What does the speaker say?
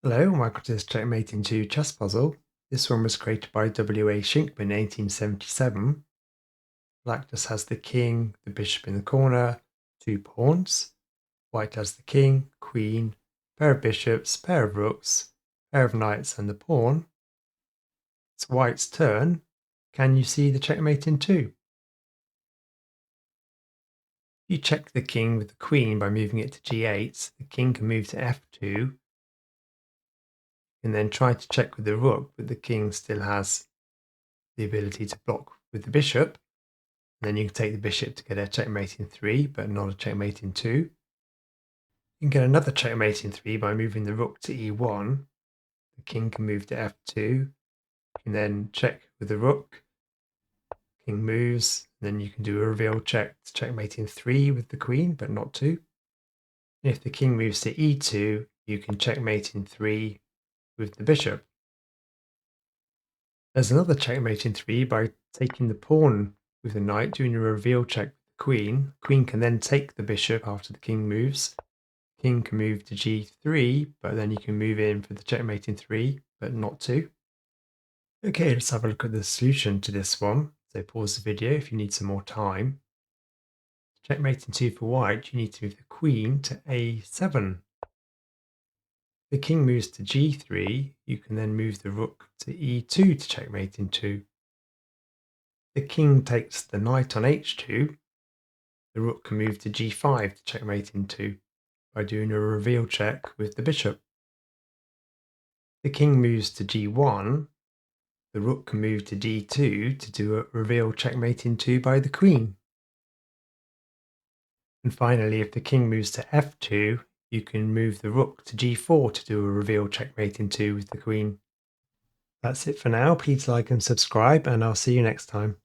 Hello, welcome to this Checkmate in 2 chess puzzle. This one was created by W A Shinkman in 1877. Black just has the king, the bishop in the corner, 2 pawns. White has the king, queen, pair of bishops, pair of rooks, pair of knights and the pawn. It's White's turn. Can you see the checkmate in 2? If you check the king with the queen by moving it to g8, the king can move to f2, and then try to check with the rook, but the king still has the ability to block with the bishop. And then you can take the bishop to get a checkmate in 3, but not a checkmate in 2. You can get another checkmate in 3 by moving the rook to e1. The king can move to f2. You can then check with the rook. King moves. Then you can do a reveal check to checkmate in 3 with the queen, but not 2. And if the king moves to e2, you can checkmate in 3 with the bishop. There's another checkmate in 3 by taking the pawn with the knight, doing a reveal check with the queen. Queen can then take the bishop after the king moves. King can move to g3, but then you can move in for the checkmate in 3, but not 2. Okay, let's have a look at the solution to this one. So pause the video if you need some more time. Checkmate in 2 for white, you need to move the queen to a7. The king moves to g3, you can then move the rook to e2 to checkmate in 2. The king takes the knight on h2. The rook can move to g5 to checkmate in 2 by doing a reveal check with the bishop. The king moves to g1. The rook can move to d2 to do a reveal checkmate in 2 by the queen. And finally, if the king moves to f2, you can move the rook to g4 to do a reveal checkmate in 2 with the queen. That's it for now. Please like and subscribe, and I'll see you next time.